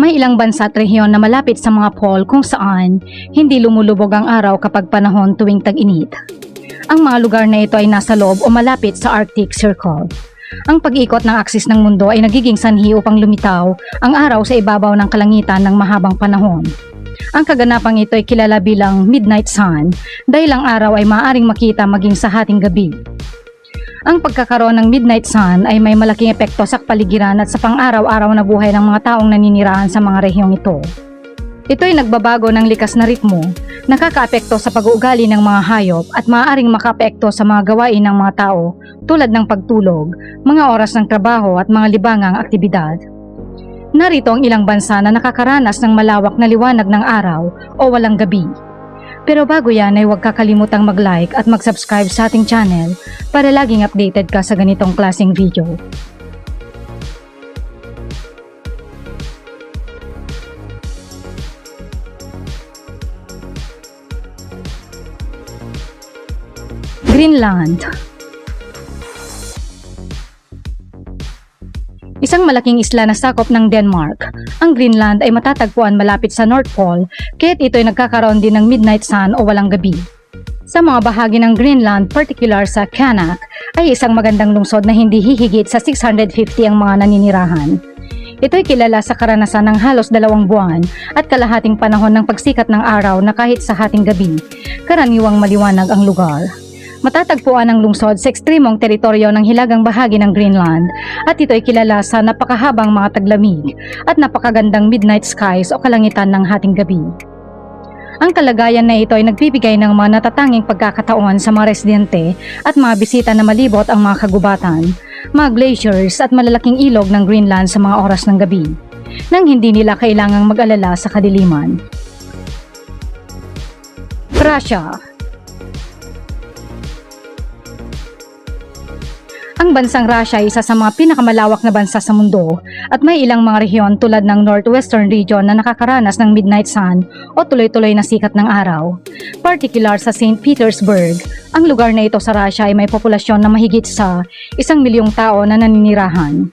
May ilang bansa at rehiyon na malapit sa mga pole kung saan hindi lumulubog ang araw kapag panahon tuwing tag-init. Ang mga lugar na ito ay nasa loob o malapit sa Arctic Circle. Ang pag-ikot ng aksis ng mundo ay nagiging sanhi upang lumitaw ang araw sa ibabaw ng kalangitan ng mahabang panahon. Ang kaganapang ito ay kilala bilang midnight sun dahil ang araw ay maaaring makita maging sa hating gabi. Ang pagkakaroon ng midnight sun ay may malaking epekto sa kapaligiran at sa pang-araw-araw na buhay ng mga taong naninirahan sa mga rehiyong ito. Ito ay nagbabago ng likas na ritmo, nakakaapekto sa pag-uugali ng mga hayop at maaaring makaapekto sa mga gawain ng mga tao tulad ng pagtulog, mga oras ng trabaho at mga libangang aktibidad. Narito ang ilang bansa na nakakaranas ng malawak na liwanag ng araw o walang gabi. Pero bago yan ay huwag kakalimutang mag-like at mag-subscribe sa ating channel para laging updated ka sa ganitong klaseng video. Greenland. Isang malaking isla na sakop ng Denmark, ang Greenland ay matatagpuan malapit sa North Pole kaya't ito ay nagkakaroon din ng midnight sun o walang gabi. Sa mga bahagi ng Greenland, particular sa Qaanaaq, ay isang magandang lungsod na hindi hihigit sa 650 ang mga naninirahan. Ito ay kilala sa karanasan ng halos 2 buwan at kalahating panahon ng pagsikat ng araw na kahit sa hating gabi, karaniwang maliwanag ang lugar. Matatagpuan ang lungsod sa ekstremong teritoryo ng hilagang bahagi ng Greenland at ito ay kilala sa napakahabang mga taglamig at napakagandang midnight skies o kalangitan ng hating gabi. Ang kalagayan na ito ay nagbibigay ng mga natatanging pagkakataon sa mga residente at mga bisita na malibot ang mga kagubatan, mga glaciers at malalaking ilog ng Greenland sa mga oras ng gabi, nang hindi nila kailangang mag-alala sa kadiliman. Russia. Ang bansang Russia ay isa sa mga pinakamalawak na bansa sa mundo at may ilang mga rehiyon tulad ng Northwestern region na nakakaranas ng midnight sun o tuloy-tuloy na sikat ng araw. Particular sa St. Petersburg, ang lugar na ito sa Russia ay may populasyon na mahigit sa 1 milyong tao na naninirahan.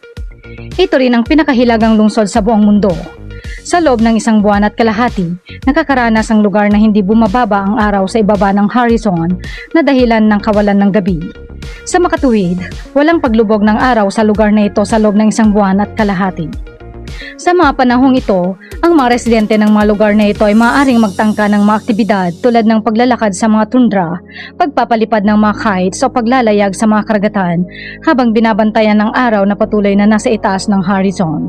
Ito rin ang pinakahilagang lungsod sa buong mundo. Sa loob ng 1 buwan at kalahati, nakakaranas ang lugar na hindi bumababa ang araw sa ibaba ng horizon na dahilan ng kawalan ng gabi. Sa makatuwid, walang paglubog ng araw sa lugar na ito sa loob ng 1 buwan at kalahati. Sa mga panahong ito, ang mga residente ng mga lugar na ito ay maaaring magtangka ng mga aktibidad tulad ng paglalakad sa mga tundra, pagpapalipad ng mga kites o paglalayag sa mga karagatan habang binabantayan ng araw na patuloy na nasa itaas ng horizon.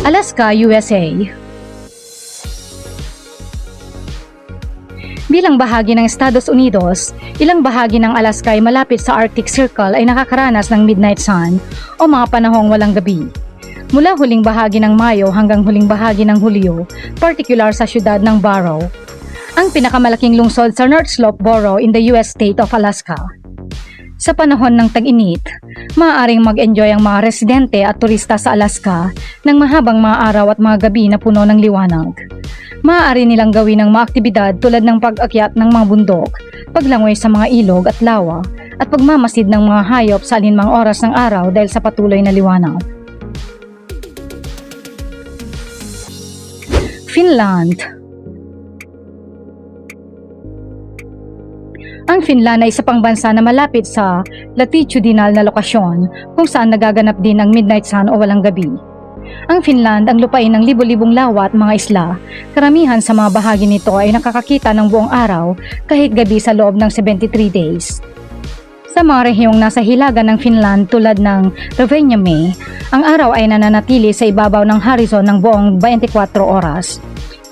Alaska, USA. Bilang bahagi ng Estados Unidos, ilang bahagi ng Alaska ay malapit sa Arctic Circle ay nakakaranas ng midnight sun o mga panahong walang gabi. Mula huling bahagi ng Mayo hanggang huling bahagi ng Hulyo, particular sa syudad ng Barrow, ang pinakamalaking lungsod sa North Slope Borough in the US state of Alaska. Sa panahon ng tag-init, maaaring mag-enjoy ang mga residente at turista sa Alaska ng mahabang mga araw at mga gabi na puno ng liwanag. Maaari nilang gawin ang mga aktibidad tulad ng pag-akyat ng mga bundok, paglangoy sa mga ilog at lawa, at pagmamasid ng mga hayop sa alinmang oras ng araw dahil sa patuloy na liwanag. Finland. Ang Finland ay isa pang bansa na malapit sa latitudinal na lokasyon kung saan nagaganap din ang midnight sun o walang gabi. Ang Finland ang lupain ng libo-libong lawa at mga isla. Karamihan sa mga bahagi nito ay nakakakita ng buong araw kahit gabi sa loob ng 73 days. Sa mga rehiyong nasa hilagan ng Finland tulad ng Rovaniemi, ang araw ay nananatili sa ibabaw ng horizon ng buong 24 oras.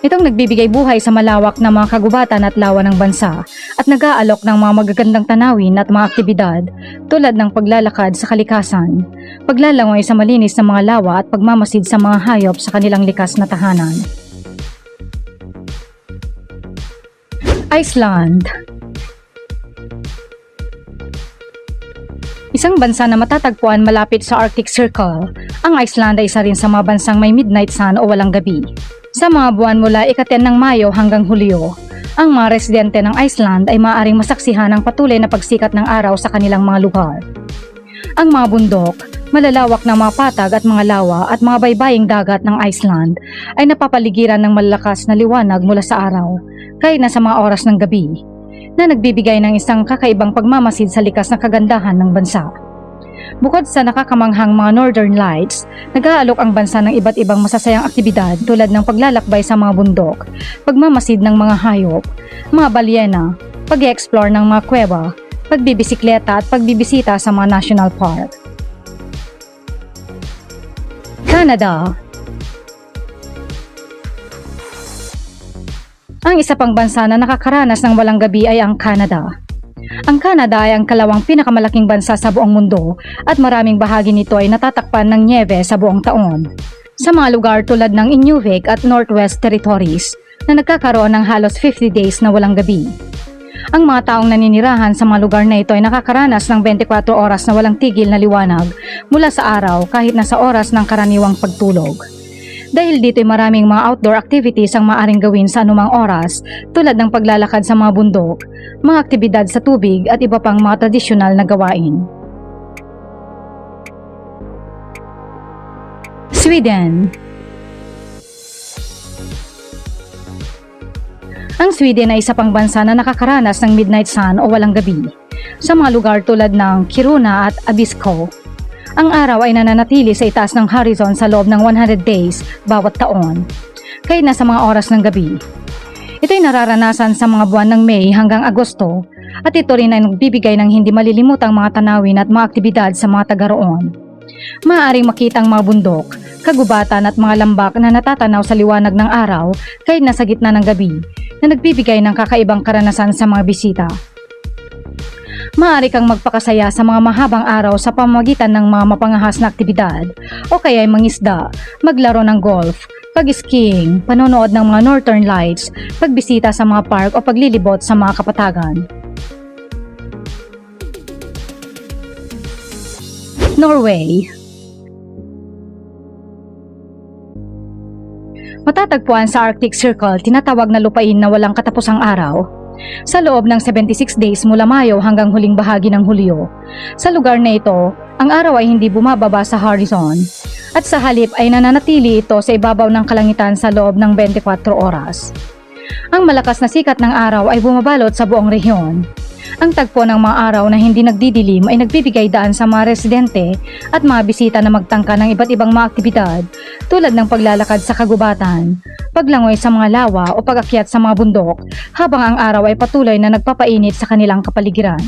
Itong nagbibigay buhay sa malawak na mga kagubatan at lawa ng bansa at nag-aalok ng mga magagandang tanawin at mga aktibidad tulad ng paglalakad sa kalikasan, paglalangoy sa malinis na mga lawa at pagmamasid sa mga hayop sa kanilang likas na tahanan. Iceland. Isang bansa na matatagpuan malapit sa Arctic Circle, ang Iceland ay isa rin sa mga bansang may midnight sun o walang gabi. Sa mga buwan mula ika-10 ng Mayo hanggang Hulyo, ang mga residente ng Iceland ay maaaring masaksihan ang patuloy na pagsikat ng araw sa kanilang mga lugar. Ang mga bundok, Malalawak na mga patag at mga lawa at mga baybaying dagat ng Iceland ay napapaligiran ng malalakas na liwanag mula sa araw kahit nasa mga oras ng gabi, na nagbibigay ng isang kakaibang pagmamasid sa likas na kagandahan ng bansa. Bukod sa nakakamanghang mga Northern Lights, nag-aalok ang bansa ng iba't ibang masasayang aktibidad tulad ng paglalakbay sa mga bundok, pagmamasid ng mga hayop, mga balyena, pag-e-explore ng mga kuweba, pagbibisikleta at pagbibisita sa mga national park. Canada. Ang isa pang bansa na nakakaranas ng walang gabi ay ang Canada. Ang Canada ay ang kalawang pinakamalaking bansa sa buong mundo at maraming bahagi nito ay natatakpan ng nyebe sa buong taon. Sa mga lugar tulad ng Inuvik at Northwest Territories na nagkakaroon ng halos 50 days na walang gabi. Ang mga taong naninirahan sa mga lugar na ito ay nakakaranas ng 24 oras na walang tigil na liwanag mula sa araw kahit nasa oras ng karaniwang pagtulog. Dahil dito ay maraming mga outdoor activities ang maaaring gawin sa anumang oras tulad ng paglalakad sa mga bundok, mga aktibidad sa tubig at iba pang mga tradisyonal na gawain. Sweden. Ang Sweden ay isa pang bansa na nakakaranas ng midnight sun o walang gabi. Sa mga lugar tulad ng Kiruna at Abisko, ang araw ay nananatili sa itaas ng horizon sa loob ng 100 days bawat taon, kahit nasa mga oras ng gabi. Ito ay nararanasan sa mga buwan ng May hanggang Agosto at ito rin ay nagbibigay ng hindi malilimutang mga tanawin at mga aktibidad sa mga taga roon. Maaaring makita ang mga bundok, kagubatan at mga lambak na natatanaw sa liwanag ng araw kahit nasa gitna ng gabi, na nagbibigay ng kakaibang karanasan sa mga bisita. Maaari kang magpakasaya sa mga mahabang araw sa pamamagitan ng mga mapangahas na aktibidad o kaya ay mangisda, maglaro ng golf, pag-skiing, panonood ng mga Northern Lights, pagbisita sa mga park o paglilibot sa mga kapatagan. Norway. Matatagpuan sa Arctic Circle, tinatawag na lupain na walang katapusang araw. Sa loob ng 76 days mula Mayo hanggang huling bahagi ng Hulyo. Sa lugar na ito, ang araw ay hindi bumababa sa horizon at sa halip ay nananatili ito sa ibabaw ng kalangitan sa loob ng 24 oras. Ang malakas na sikat ng araw ay bumabalot sa buong rehiyon. Ang tagpo ng mga araw na hindi nagdidilim ay nagbibigay daan sa mga residente at mga bisita na magtangka ng iba't ibang mga aktibidad tulad ng paglalakad sa kagubatan, paglangoy sa mga lawa o pag-akyat sa mga bundok habang ang araw ay patuloy na nagpapainit sa kanilang kapaligiran.